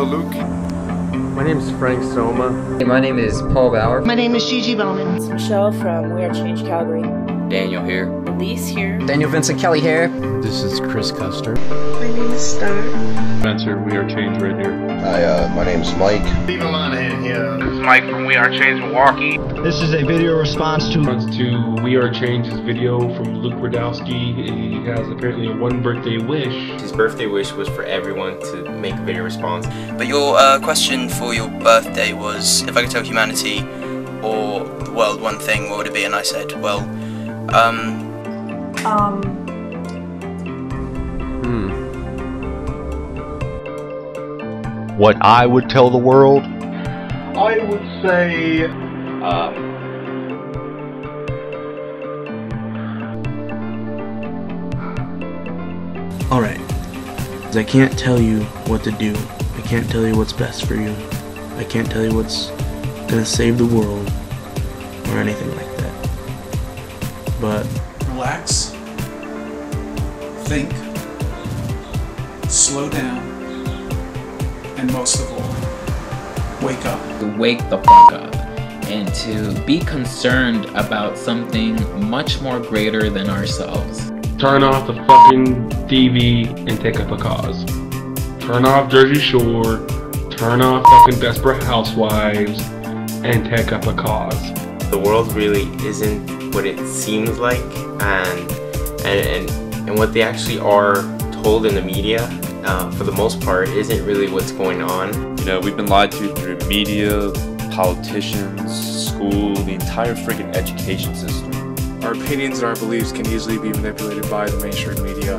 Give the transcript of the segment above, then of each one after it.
Hello, Luke. My name is Frank Soma. Hey, my name is Paul Bauer. My name is Gigi Bowman. It's Michelle from WeAreChange Calgary. Daniel here. Elise here. Daniel Vincent Kelly here. This is Chris Custer. My name is Star. Spencer, WeAreChange right here. Hi, my name's Mike. Stephen Monahan here. This is Mike from WeAreChange Milwaukee. This is a video response to WeAreChange's video from Luke Radowski. He has apparently a one birthday wish. His birthday wish was for everyone to make a video response. But your question for your birthday was, if I could tell humanity or the world one thing, what would it be? And I said, well, What I would tell the world? I would say, Alright, I can't tell you what to do. I can't tell you what's best for you. I can't tell you what's gonna save the world or anything like that. But relax, think, slow down, and most of all, wake up. To wake the fuck up and to be concerned about something much more greater than ourselves. Turn off the fucking TV and take up a cause. Turn off Jersey Shore, turn off fucking Desperate Housewives, and take up a cause. The world really isn't what it seems like, and what they actually are told in the media, for the most part, isn't really what's going on. You know, we've been lied to through media, politicians, school, the entire freaking education system. Our opinions and our beliefs can easily be manipulated by the mainstream media,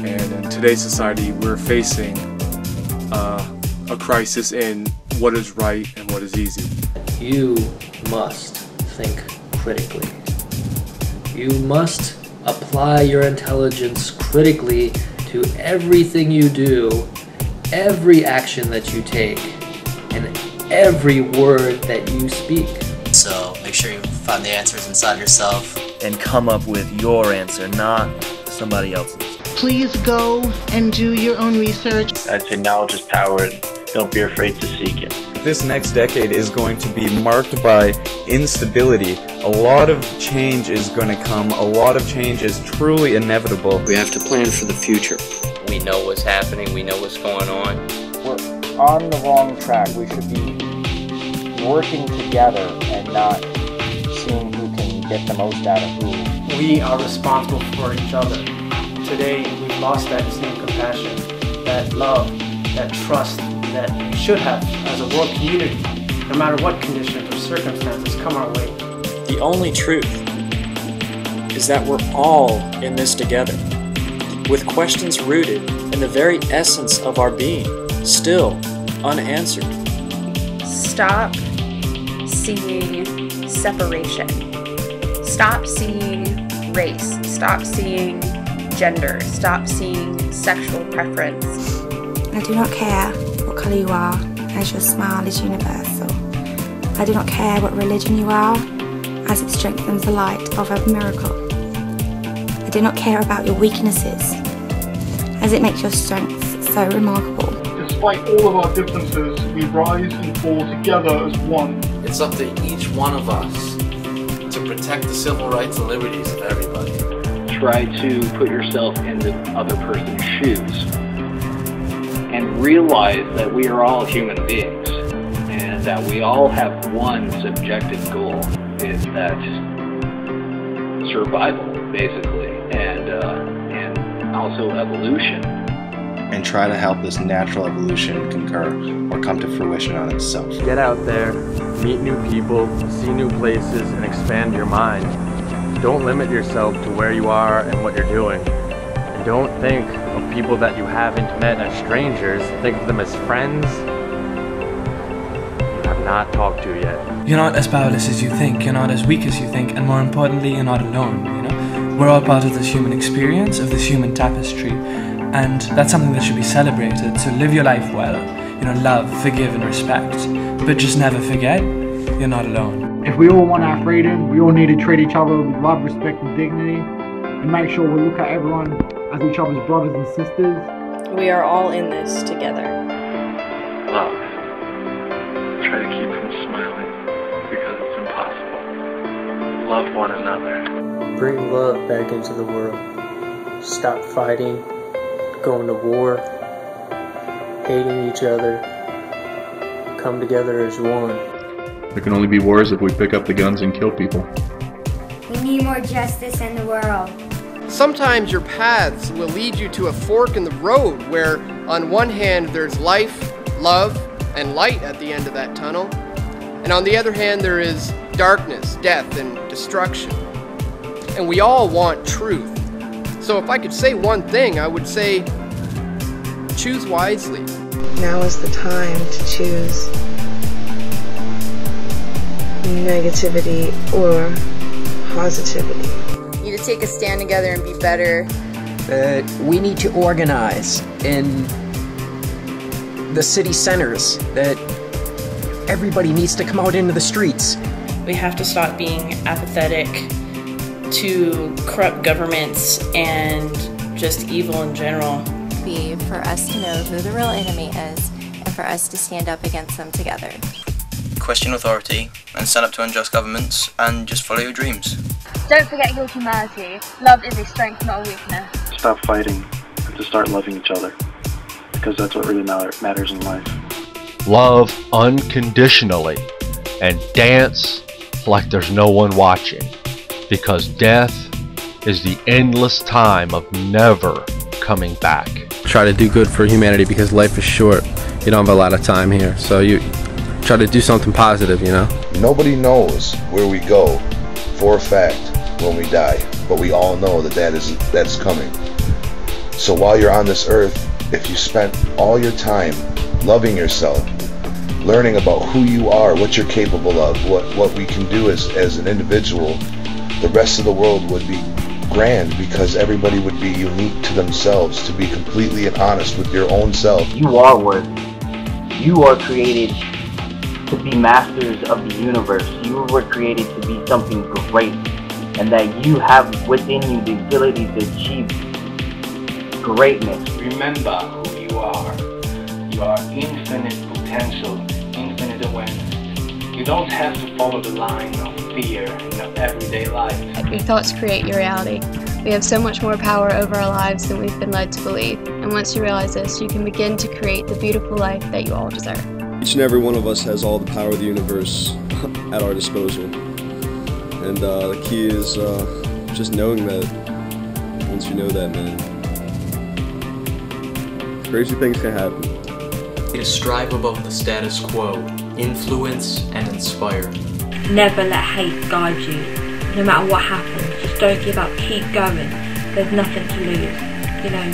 and in today's society we're facing a crisis in what is right and what is easy. You must think critically. You must apply your intelligence critically to everything you do, every action that you take, and every word that you speak. So make sure you find the answers inside yourself and come up with your answer, not somebody else's. Please go and do your own research. I'd say knowledge is power, and don't be afraid to seek it. This next decade is going to be marked by instability. A lot of change is going to come. A lot of change is truly inevitable. We have to plan for the future. We know what's happening. We know what's going on. We're on the wrong track. We should be working together and not seeing who can get the most out of who. We are responsible for each other. Today, we've lost that same compassion, that love, that trust that we should have as a world community, no matter what conditions or circumstances come our way. The only truth is that we're all in this together, with questions rooted in the very essence of our being, still unanswered. Stop seeing separation. Stop seeing race. Stop seeing gender. Stop seeing sexual preference. I do not care what colour you are, as your smile is universal. I do not care what religion you are, as it strengthens the light of a miracle. I do not care about your weaknesses, as it makes your strengths so remarkable. Despite all of our differences, we rise and fall together as one. It's up to each one of us to protect the civil rights and liberties of everybody. Try to put yourself in the other person's shoes and realize that we are all human beings and that we all have one subjective goal, is that survival, basically, and also evolution. And try to help this natural evolution concur or come to fruition on itself. Get out there, meet new people, see new places, and expand your mind. Don't limit yourself to where you are and what you're doing. And don't think of people that you haven't met as strangers. Think of them as friends you have not talked to yet. You're not as powerless as you think, you're not as weak as you think, and more importantly, you're not alone, you know? We're all part of this human experience, of this human tapestry, and that's something that should be celebrated. So live your life well, you know, love, forgive, and respect, but just never forget, you're not alone. If we all want our freedom, we all need to treat each other with love, respect, and dignity, and make sure we look at everyone as each other's brothers and sisters. We are all in this together. love. Try to keep from smiling because it's impossible. Love one another. Bring love back into the world. Stop fighting, going to war, hating each other. Come together as one. There can only be wars if we pick up the guns and kill people. We need more justice in the world. Sometimes your paths will lead you to a fork in the road where on one hand there's life, love, and light at the end of that tunnel, and on the other hand there is darkness, death, and destruction. And we all want truth. So if I could say one thing, I would say, choose wisely. Now is the time to choose negativity or positivity. You need to take a stand together and be better. We need to organize in the city centers, that everybody needs to come out into the streets. We have to stop being apathetic to corrupt governments and just evil in general. Be for us to know who the real enemy is and for us to stand up against them together. Question authority and stand up to unjust governments and just follow your dreams. Don't forget your humanity. Love is a strength, not a weakness. Stop fighting and to start loving each other, because that's what really matters in life. Love unconditionally and dance like there's no one watching, because death is the endless time of never coming back. Try to do good for humanity because life is short. You don't have a lot of time here, so you try to do something positive, you know? Nobody knows where we go for a fact when we die, but we all know that's coming. So while you're on this earth, if you spent all your time loving yourself, learning about who you are, what you're capable of, what we can do as an individual, the rest of the world would be grand, because everybody would be unique to themselves, to be completely and honest with your own self. You are worthy. You are created to be masters of the universe. You were created to be something great, and that you have within you the ability to achieve greatness. Remember who you are. You are infinite potential, infinite awareness. You don't have to follow the line of fear in your everyday life. Your thoughts create your reality. We have so much more power over our lives than we've been led to believe. And once you realize this, you can begin to create the beautiful life that you all deserve. Each and every one of us has all the power of the universe at our disposal. And the key is just knowing that. Once you know that, man, crazy things can happen. To strive above the status quo, influence and inspire. Never let hate guide you. No matter what happens, just don't give up, keep going. There's nothing to lose. You know,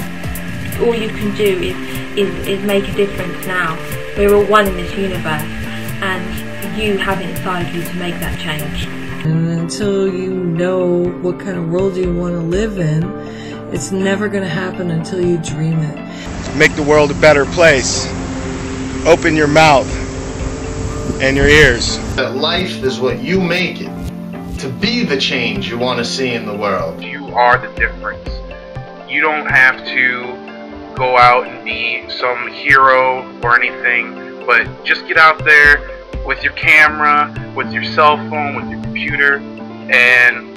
all you can do is make a difference now. We're all one in this universe, and you have it inside you to make that change. And until you know what kind of world you want to live in, it's never going to happen until you dream it. Make the world a better place. Open your mouth and your ears. That life is what you make it. To be the change you want to see in the world. You are the difference. You don't have to go out and be some hero or anything, but just get out there with your camera, with your cell phone, with your computer, and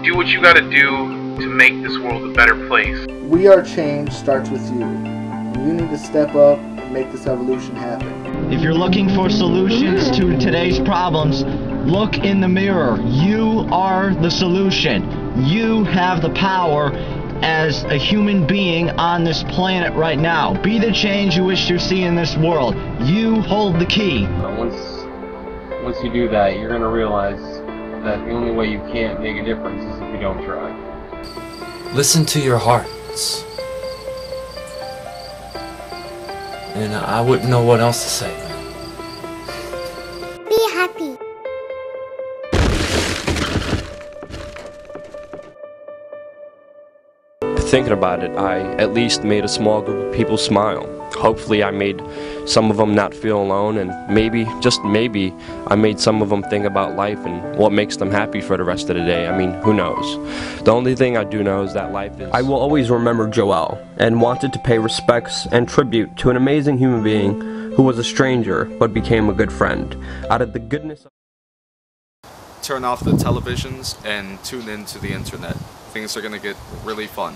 do what you gotta do to make this world a better place. WeAreChange starts with you. And you need to step up and make this evolution happen. If you're looking for solutions to today's problems, look in the mirror. You are the solution. You have the power as a human being on this planet right now. Be the change you wish to see in this world. You hold the key. Once you do that, you're going to realize that the only way you can't make a difference is if you don't try. Listen to your hearts. And I wouldn't know what else to say. Be happy. Thinking about it, I at least made a small group of people smile. hopefully I made some of them not feel alone, and maybe, just maybe, I made some of them think about life and what makes them happy for the rest of the day. I mean, who knows? The only thing I do know is that life is... I will always remember Joel, and wanted to pay respects and tribute to an amazing human being who was a stranger but became a good friend. Out of the goodness of... Turn off the televisions and tune into the internet. Things are going to get really fun.